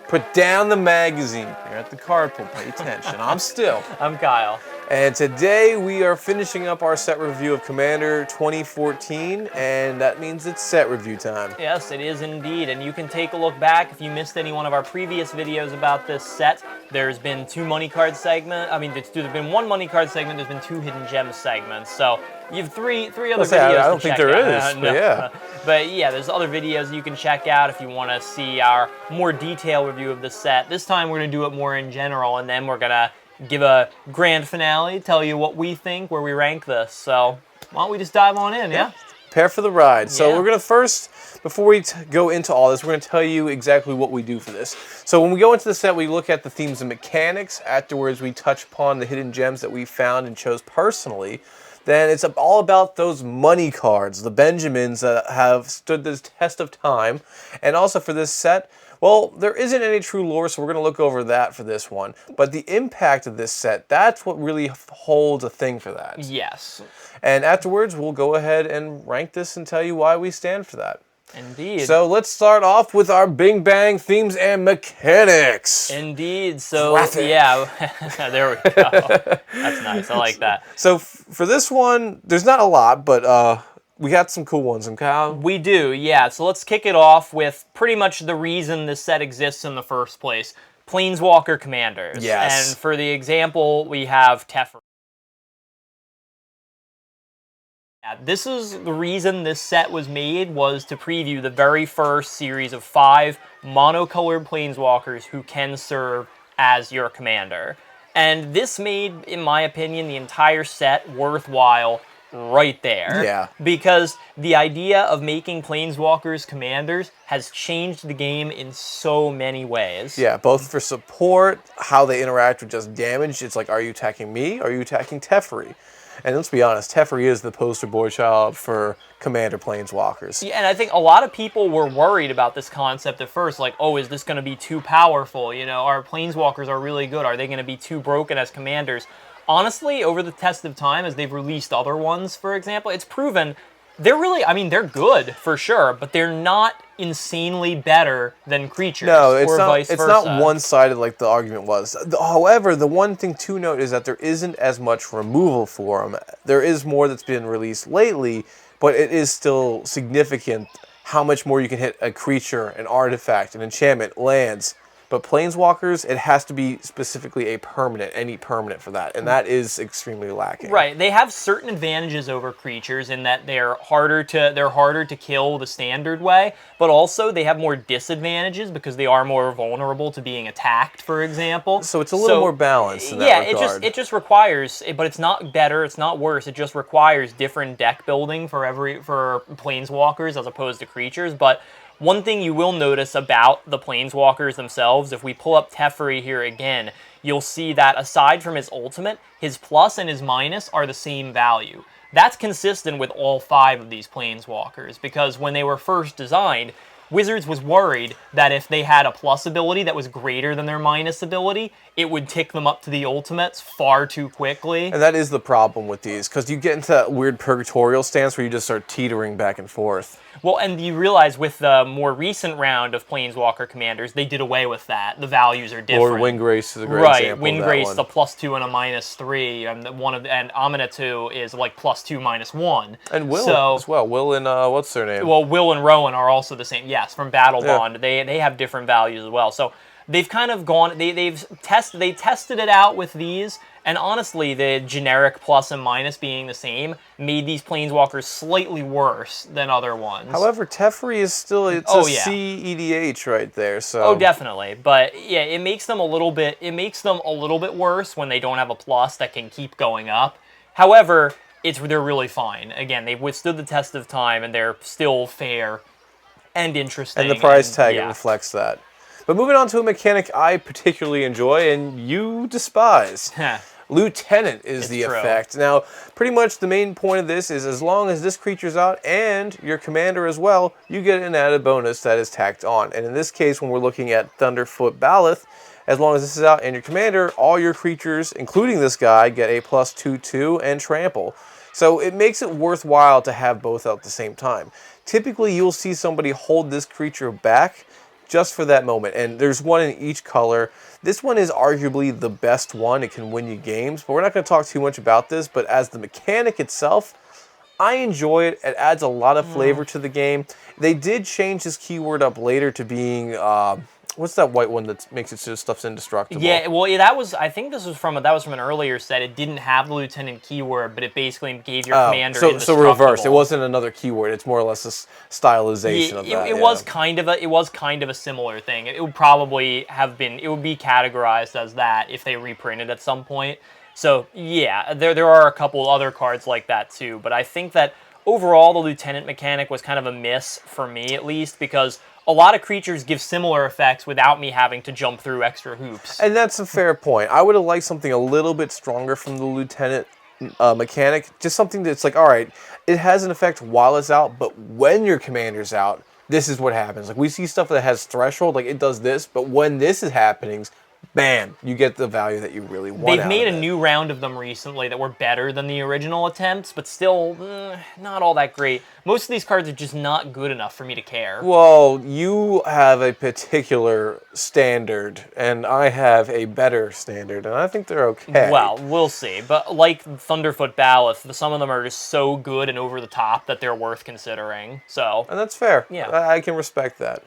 Put down the magazine. You're at the card pull. Pay attention. I'm still. I'm Kyle. And today we are finishing up our set review of Commander 2014, and that means it's set review time. Yes, it is indeed, and you can take a look back if you missed any one of our previous videos about this set. There's been two money card segments. I mean, there's been one money card segment. There's been two hidden gem segments. So you have three other videos. I don't think there is, but yeah. But yeah, there's other videos you can check out if you want to see our more detailed review of the set. This time we're going to do it more in general, and then we're going to give a grand finale, tell you what we think, where we rank this. So why don't we just dive on in, yeah? Prepare for the ride. So we're going to first, before we go into all this, we're going to tell you exactly what we do for this. So when we go into the set, we look at the themes and mechanics. Afterwards, we touch upon the hidden gems that we found and chose personally. Then it's all about those money cards, the Benjamins that have stood the test of time. And also for this set, well, there isn't any true lore, so we're going to look over that for this one. But the impact of this set, that's what really holds a thing for that. Yes. And afterwards, we'll go ahead and rank this and tell you why we stand for that. Indeed. So let's start off with our Bing Bang themes and mechanics. Indeed. So, Graphic. Yeah, there we go. That's nice. I like that. So for this one, there's not a lot, but we got some cool ones, and Kyle? We do, yeah. So let's kick it off with pretty much the reason this set exists in the first place. Planeswalker commanders. Yes. And for the example, we have Teferi. This is the reason this set was made, was to preview the very first series of 5 monocolored Planeswalkers who can serve as your commander. And this made, in my opinion, the entire set worthwhile right there. Yeah. Because the idea of making Planeswalkers commanders has changed the game in so many ways. Yeah, both for support, how they interact with just damage. It's like, are you attacking me? Or are you attacking Teferi? And let's be honest, Teferi is the poster boy child for Commander Planeswalkers. Yeah, and I think a lot of people were worried about this concept at first, like, oh, is this going to be too powerful? You know, our Planeswalkers are really good. Are they going to be too broken as commanders? Honestly, over the test of time, as they've released other ones, for example, it's proven they're really, I mean, they're good, for sure, but they're not insanely better than creatures, or vice versa. It's not one-sided like the argument was. However, the one thing to note is that there isn't as much removal for them. There is more that's been released lately, but it is still significant how much more you can hit a creature, an artifact, an enchantment, lands. But Planeswalkers, it has to be specifically a permanent, any permanent for that, and that is extremely lacking. Right, they have certain advantages over creatures in that they're harder to kill the standard way, but also they have more disadvantages because they are more vulnerable to being attacked, for example. So it's a little more balanced in that regard. Yeah, it just requires, but it's not better, it's not worse. It just requires different deck building for Planeswalkers as opposed to creatures, but one thing you will notice about the Planeswalkers themselves, if we pull up Teferi here again, you'll see that aside from his ultimate, his plus and his minus are the same value. That's consistent with all 5 of these Planeswalkers, because when they were first designed, Wizards was worried that if they had a plus ability that was greater than their minus ability, it would tick them up to the ultimates far too quickly. And that is the problem with these, because you get into that weird purgatorial stance where you just start teetering back and forth. Well, and you realize with the more recent round of Planeswalker commanders, they did away with that. The values are different. Or Windgrace is a great example Right, of that Windgrace, one. the +2 and a -3, and Aminatu is like +2, -1. And Will as well. Will and, what's their name? Well, Will and Rowan are also the same, yes, from Battle Bond. They have different values as well. So they've kind of gone, they tested it out with these, and honestly, the generic plus and minus being the same made these Planeswalkers slightly worse than other ones. However, Teferi is still, it's a C-EDH right there, so. Oh, definitely. But yeah, it makes them a little bit worse when they don't have a plus that can keep going up. However, they're really fine. Again, they've withstood the test of time, and they're still fair and interesting. And the price tag reflects that. But moving on to a mechanic I particularly enjoy and you despise. Lieutenant is the effect. Now, pretty much the main point of this is as long as this creature's out and your commander as well, you get an added bonus that is tacked on. And in this case, when we're looking at Thunderfoot Baloth, as long as this is out and your commander, all your creatures, including this guy, get a +2/2 and trample. So it makes it worthwhile to have both out at the same time. Typically, you'll see somebody hold this creature back just for that moment. And there's one in each color. This one is arguably the best one. It can win you games, but we're not going to talk too much about this. But as the mechanic itself, I enjoy it. It adds a lot of flavor to the game. They did change this keyword up later to being, what's that white one that makes it so stuff's indestructible? Yeah, well, that was, I think this was from an earlier set. It didn't have the lieutenant keyword, but it basically gave your commander so indestructible. reverse. It wasn't another keyword. It's more or less a stylization of that. It was kind of a similar thing. It would probably have been, it would be categorized as that if they reprinted at some point. So yeah, there are a couple other cards like that too, but I think that overall the lieutenant mechanic was kind of a miss for me, at least, because a lot of creatures give similar effects without me having to jump through extra hoops. And that's a fair point. I would have liked something a little bit stronger from the lieutenant mechanic. Just something that's like, all right, it has an effect while it's out, but when your commander's out, this is what happens. Like, we see stuff that has threshold, like it does this, but when this is happening, bam, you get the value that you really want. They've made a new round of them recently that were better than the original attempts, but still not all that great. Most of these cards are just not good enough for me to care. Well, you have a particular standard, and I have a better standard, and I think they're okay. Well, we'll see. But like Thunderfoot Ballast, some of them are just so good and over the top that they're worth considering. So, and that's fair. Yeah. I can respect that.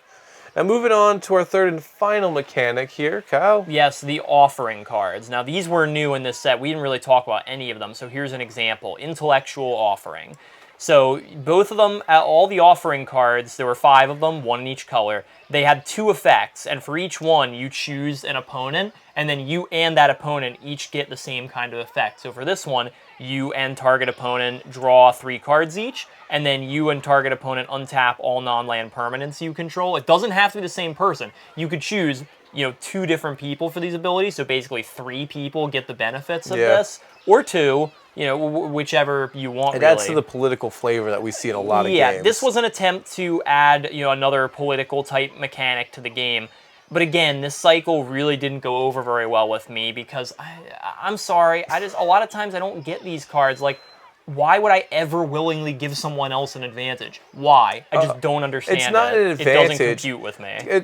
Now, moving on to our third and final mechanic here, Kyle. Yes, the offering cards. Now, these were new in this set. We didn't really talk about any of them, so here's an example. Intellectual Offering. So, both of them, all the offering cards, there were 5 of them, 1 in each color. They had 2 effects, and for each one, you choose an opponent, and then you and that opponent each get the same kind of effect. So for this one, you and target opponent draw 3 cards each, and then you and target opponent untap all non-land permanents you control. It doesn't have to be the same person. You could choose, 2 different people for these abilities, so basically 3 people get the benefits of this, or 2, whichever you want. It adds to the political flavor that we see in a lot of games. Yeah, this was an attempt to add, another political type mechanic to the game. But again, this cycle really didn't go over very well with me because I'm sorry, a lot of times I don't get these cards. Like, why would I ever willingly give someone else an advantage? Why? I just don't understand. It's not an advantage. It doesn't compute with me.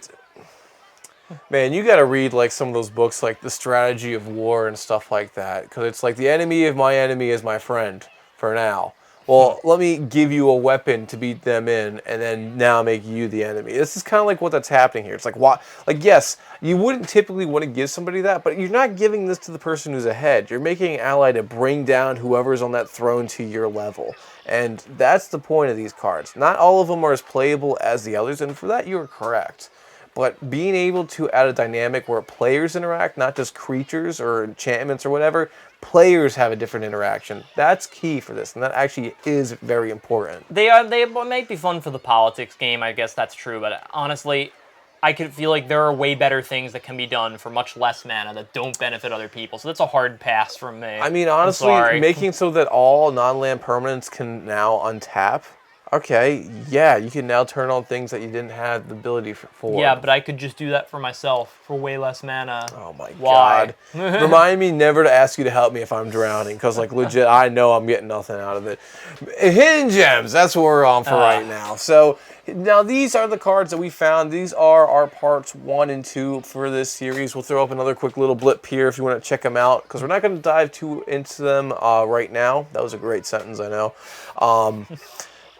Man, you got to read like some of those books, like The Strategy of War and stuff like that, because it's like the enemy of my enemy is my friend for now. Well, let me give you a weapon to beat them in, and then now make you the enemy. This is kind of like what that's happening here. It's like, why? Like, yes, you wouldn't typically want to give somebody that, but you're not giving this to the person who's ahead. You're making an ally to bring down whoever's on that throne to your level. And that's the point of these cards. Not all of them are as playable as the others, and for that, you're correct. But being able to add a dynamic where players interact, not just creatures or enchantments or whatever, players have a different interaction. That's key for this, and that actually is very important. They might be fun for the politics game, I guess that's true, but honestly, I could feel like there are way better things that can be done for much less mana that don't benefit other people, so that's a hard pass from me. I mean, honestly, making so that all non-land permanents can now untap, okay, yeah, you can now turn on things that you didn't have the ability for. Yeah, but I could just do that for myself for way less mana. Oh my God. Remind me never to ask you to help me if I'm drowning, because like legit, I know I'm getting nothing out of it. Hidden Gems, that's what we're on for right now. So now these are the cards that we found. These are our parts 1 and 2 for this series. We'll throw up another quick little blip here if you want to check them out, because we're not going to dive too into them right now. That was a great sentence, I know.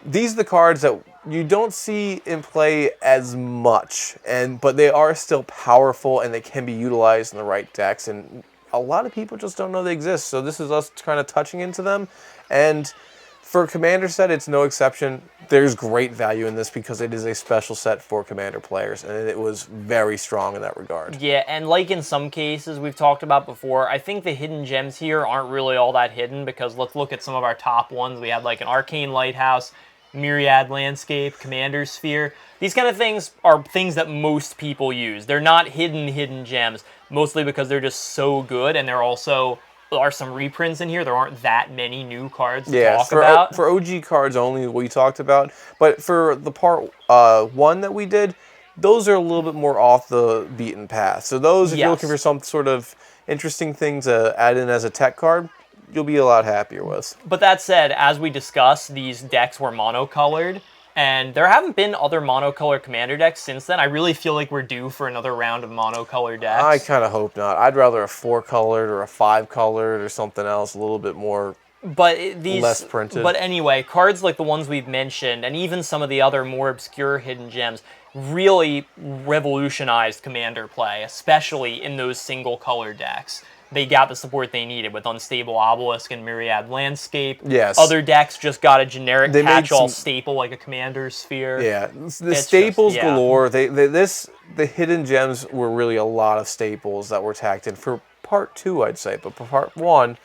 These are the cards that you don't see in play as much, but they are still powerful and they can be utilized in the right decks, and a lot of people just don't know they exist. So this is us kind of touching into them, and for a Commander set, it's no exception. There's great value in this because it is a special set for Commander players, and it was very strong in that regard. Yeah, and like in some cases we've talked about before, I think the hidden gems here aren't really all that hidden, because let's look at some of our top ones. We had like an Arcane Lighthouse, Myriad Landscape, Commander Sphere. These kind of things are things that most people use. They're not hidden gems, mostly because they're just so good, and there are some reprints in here. There aren't that many new cards to talk about. For OG cards only, we talked about. But for the part 1 that we did, those are a little bit more off the beaten path. So those, if you're looking for some sort of interesting thing to add in as a tech card, you'll be a lot happier with. But that said, as we discussed, these decks were monocolored, And there haven't been other monocolor commander decks since then. I really feel like we're due for another round of monocolor decks. I kind of hope not. I'd rather a 4-colored or a 5-colored or something else, a little bit more less printed. But anyway, cards like the ones we've mentioned, and even some of the other more obscure hidden gems, really revolutionized commander play, especially in those single color decks. They got the support they needed with Unstable Obelisk and Myriad Landscape. Yes. Other decks just got a generic catch-all staple like a Commander Sphere. Yeah, the staples galore. The hidden gems were really a lot of staples that were tacked in for part 2, I'd say. But for part 1,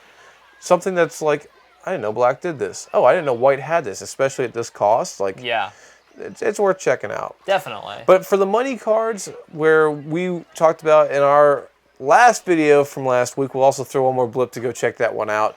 something that's like, I didn't know Black did this. Oh, I didn't know White had this, especially at this cost. Like, yeah. It's worth checking out. Definitely. But for the money cards, where we talked about in our last video from last week, we'll also throw one more blip to go check that one out.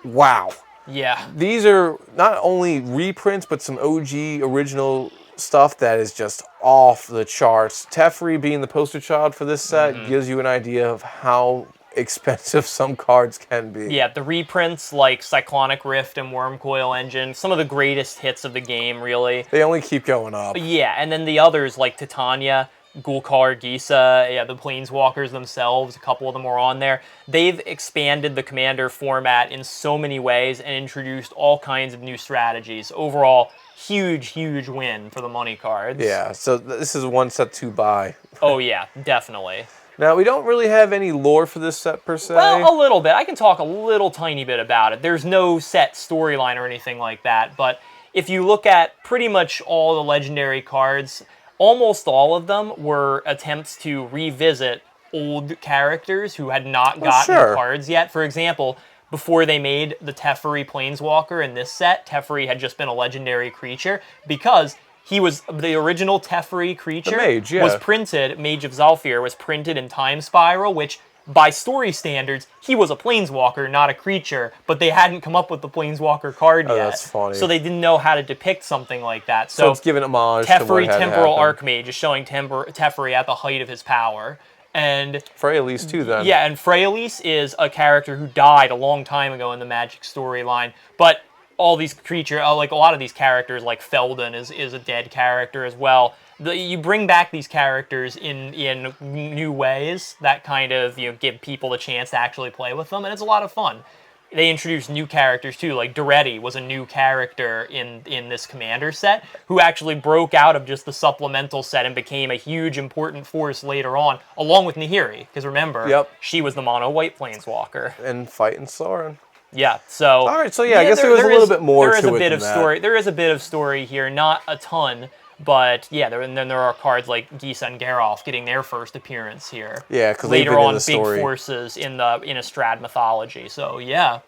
Wow. Yeah. These are not only reprints, but some OG original stuff that is just off the charts. Teferi being the poster child for this set gives you an idea of how expensive some cards can be. Yeah, the reprints like Cyclonic Rift and Wormcoil Engine, some of the greatest hits of the game, really. They only keep going up. Yeah, and then the others like Titania, Gulkar, Gisa, yeah, the Planeswalkers themselves, a couple of them were on there. They've expanded the Commander format in so many ways and introduced all kinds of new strategies. Overall, huge win for the money cards. Yeah, so this is one set to buy. Oh yeah, definitely. Now, we don't really have any lore for this set per se. Well, a little bit. I can talk a little tiny bit about it. There's no set storyline or anything like that, but if you look at pretty much all the legendary cards, almost all of them were attempts to revisit old characters who had not gotten the cards yet. For example, before they made the Teferi Planeswalker in this set, Teferi had just been a legendary creature because he was the original Teferi creature. The mage, yeah. Was printed, Mage of Zhalfir, was printed in Time Spiral, which by story standards, he was a Planeswalker, not a creature, but they hadn't come up with the Planeswalker card yet. That's funny. So they didn't know how to depict something like that. So it's giving homage to Teferi what had Temporal happened. Archmage is showing Teferi at the height of his power. And Freyalise too, then. yeah, and Freyalise is a character who died a long time ago in the Magic storyline, but all these creatures, like a lot of these characters, like Feldon is a dead character as well. You bring back these characters in new ways that kind of give people the chance to actually play with them, and it's a lot of fun. They introduced new characters too, like Duretti was a new character in this Commander set who actually broke out of just the supplemental set and became a huge important force later on, along with Nahiri, because remember, she was the mono-white Planeswalker. And fighting Sauron. Yeah, so... All right, so yeah, I guess there was a little bit more to it than that. There is a bit of story here, not a ton, but yeah, and then there are cards like Gisa and Geralf getting their first appearance here. Yeah, because later on, big forces in Strahd mythology. So yeah,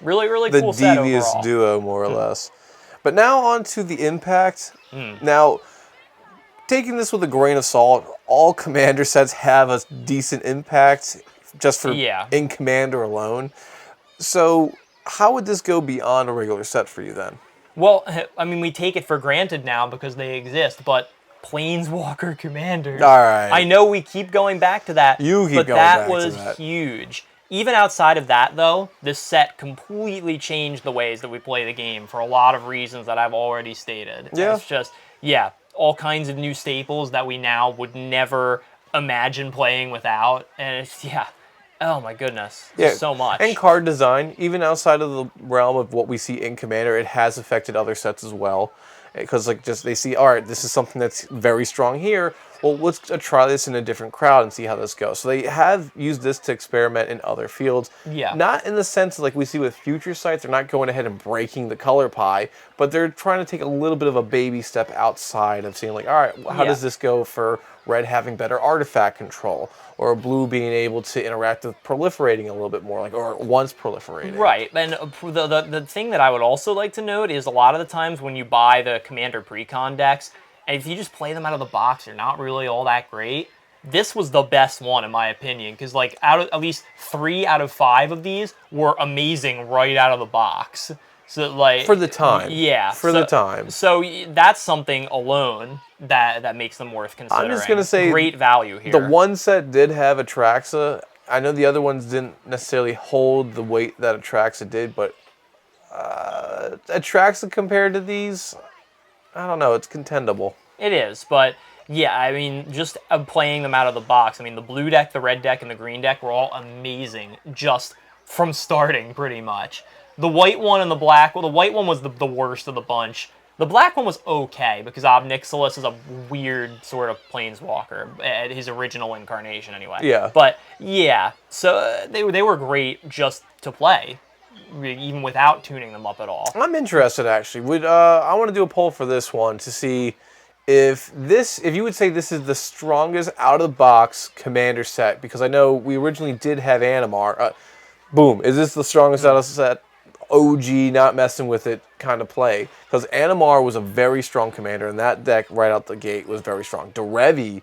really cool set overall. The devious duo, more or less. But now on to the impact. Now, taking this with a grain of salt, all Commander sets have a decent impact just for in Commander alone. So how would this go beyond a regular set for you then? Well, I mean, we take it for granted now because they exist, but Planeswalker Commanders. All right. I know we keep going back to that, but that was huge. Even outside of that, though, this set completely changed the ways that we play the game for a lot of reasons that I've already stated. Yeah. It's just, all kinds of new staples that we now would never imagine playing without. And it's, oh my goodness, so much. And card design, even outside of the realm of what we see in Commander, it has affected other sets as well. Because they see, all right, this is something that's very strong here. Well, let's try this in a different crowd and see how this goes. So they have used this to experiment in other fields. Yeah. Not in the sense like we see with future sites, they're not going ahead and breaking the color pie, but they're trying to take a little bit of a baby step outside of seeing like, all right, how does this go for red having better artifact control, or blue being able to interact with proliferating a little bit more, like, or once proliferating. Right, and the thing that I would also like to note is a lot of the times when you buy the Commander Precon decks, and if you just play them out of the box, they're not really all that great. This was the best one, in my opinion, because like at least 3 out of 5 of these were amazing right out of the box. So like for the time, the time. So that's something alone that makes them worth considering. I'm just gonna say great value here. The one set did have Atraxa. I know the other ones didn't necessarily hold the weight that Atraxa did, but Atraxa compared to these, I don't know. It's contendable. It is, but yeah, I mean, just playing them out of the box. I mean, the blue deck, the red deck, and the green deck were all amazing just from starting, pretty much. The white one and the black, well, the white one was the worst of the bunch. The black one was okay, because Ob Nixilis is a weird sort of planeswalker, his original incarnation anyway. Yeah. But yeah, so they were great just to play, even without tuning them up at all. I'm interested, actually. I want to do a poll for this one to see if you would say this is the strongest out of the box commander set, because I know we originally did have Animar. Boom, is this the strongest out of the set? OG, not messing with it kind of play, because Animar was a very strong commander, and that deck right out the gate was very strong. Derevi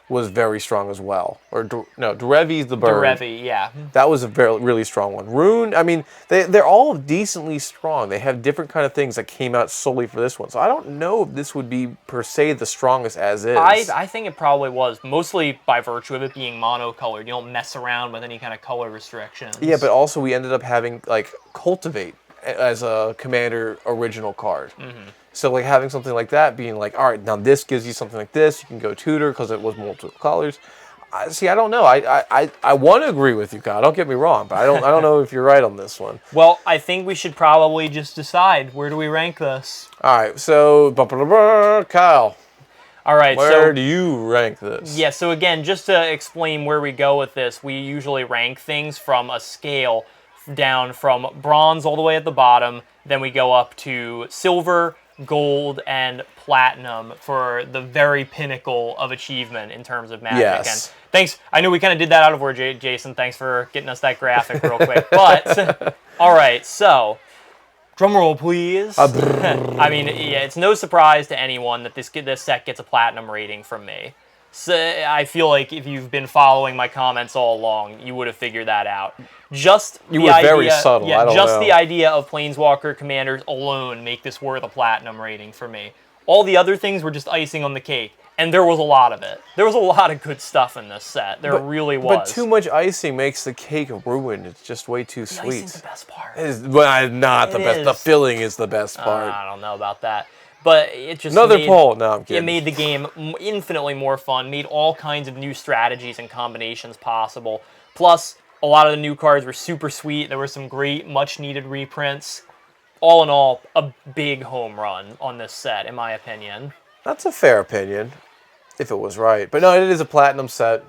was very strong as well. Derevi's the bird. Derevi, yeah. That was a really strong one. Rune, I mean, they're all decently strong. They have different kind of things that came out solely for this one. So I don't know if this would be, per se, the strongest as is. I think it probably was, mostly by virtue of it being monocolored. You don't mess around with any kind of color restrictions. Yeah, but also we ended up having, like, Cultivate as a commander original card. Mm-hmm. So, like, having something like that, being like, all right, now this gives you something like this. You can go tutor because it was multiple colors. See, I don't know. I want to agree with you, Kyle. Don't get me wrong, but I don't know if you're right on this one. Well, I think we should probably just decide, where do we rank this? All right, so Kyle. All right, where do you rank this? Yeah, so again, just to explain where we go with this, we usually rank things from a scale down from bronze all the way at the bottom, then we go up to silver, gold, and platinum for the very pinnacle of achievement in terms of Magic. Yes. And thanks. I know we kind of did that out of order, Jason. Thanks for getting us that graphic real quick. But all right, so drum roll, please. I mean, yeah, it's no surprise to anyone that this set gets a platinum rating from me. So I feel like if you've been following my comments all along, you would have figured that out. You were very subtle. Yeah, I don't know. the idea of Planeswalker commanders alone make this worth a platinum rating for me. All the other things were just icing on the cake, and there was a lot of it. There was a lot of good stuff in this set. There really was. But too much icing makes the cake ruined. It's just way too sweet. Icing's the best part. Not the best. The filling is the best part. I don't know about that. But it just poll. No, I'm kidding. It made the game infinitely more fun, made all kinds of new strategies and combinations possible. Plus, a lot of the new cards were super sweet. There were some great, much-needed reprints. All in all, a big home run on this set, in my opinion. That's a fair opinion, if it was right. But no, it is a platinum set.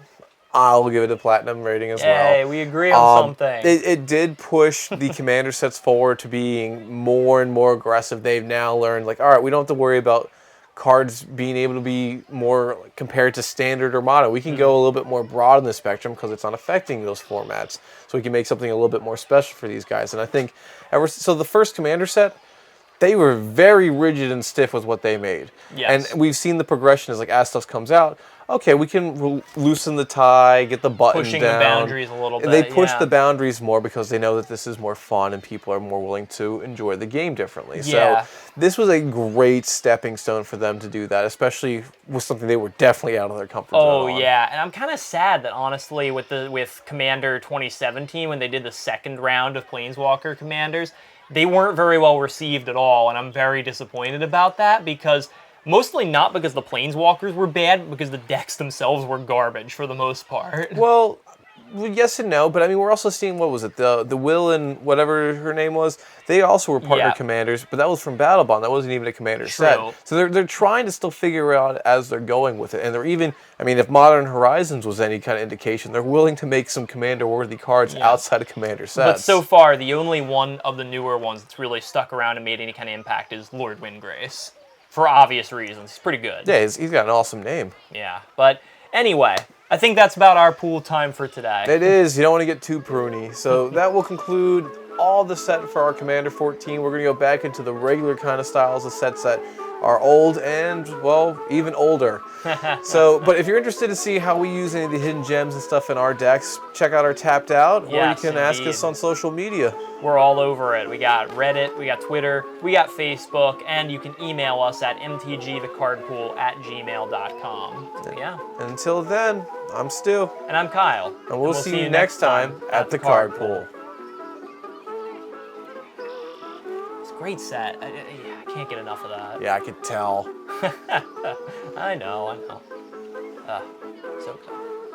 I'll give it a platinum rating as well. Hey, we agree on something. It did push the commander sets forward to being more and more aggressive. They've now learned, like, all right, we don't have to worry about cards being able to be more compared to standard or mono. We can go a little bit more broad in the spectrum because it's not affecting those formats. So we can make something a little bit more special for these guys. And I think, so the first commander set, they were very rigid and stiff with what they made. Yes. And we've seen the progression as stuff comes out. Okay, we can loosen the tie, get the buttons Pushing down. the boundaries a little bit. They push the boundaries more because they know that this is more fun and people are more willing to enjoy the game differently. Yeah. So this was a great stepping stone for them to do that, especially with something they were definitely out of their comfort zone. Oh yeah, and I'm kind of sad that honestly with Commander 2017 when they did the second round of Planeswalker Commanders, they weren't very well received at all, and I'm very disappointed about that because mostly not because the Planeswalkers were bad, but because the decks themselves were garbage for the most part. Well, yes and no, but I mean, we're also seeing, what was it, the Will and whatever her name was, they also were partner commanders, but that was from Battle Bond, that wasn't even a commander set. So they're trying to still figure out as they're going with it, and they're even, I mean, if Modern Horizons was any kind of indication, they're willing to make some commander-worthy cards outside of commander sets. But so far, the only one of the newer ones that's really stuck around and made any kind of impact is Lord Windgrace. For obvious reasons. He's pretty good. Yeah, he's got an awesome name. Yeah, but anyway, I think that's about our pool time for today. It is. You don't want to get too pruny. So that will conclude all the set for our Commander 14. We're going to go back into the regular kind of styles of sets that are old and, well, even older. But if you're interested to see how we use any of the hidden gems and stuff in our decks, check out our Tapped Out, or you can ask us on social media. We're all over it. We got Reddit, we got Twitter, we got Facebook, and you can email us at mtgthecardpool@gmail.com. Yeah. Until then, I'm Stu. And I'm Kyle. And we'll see you next time at the Card Pool. great set. I can't get enough of that. Yeah, I could tell. I know. So good.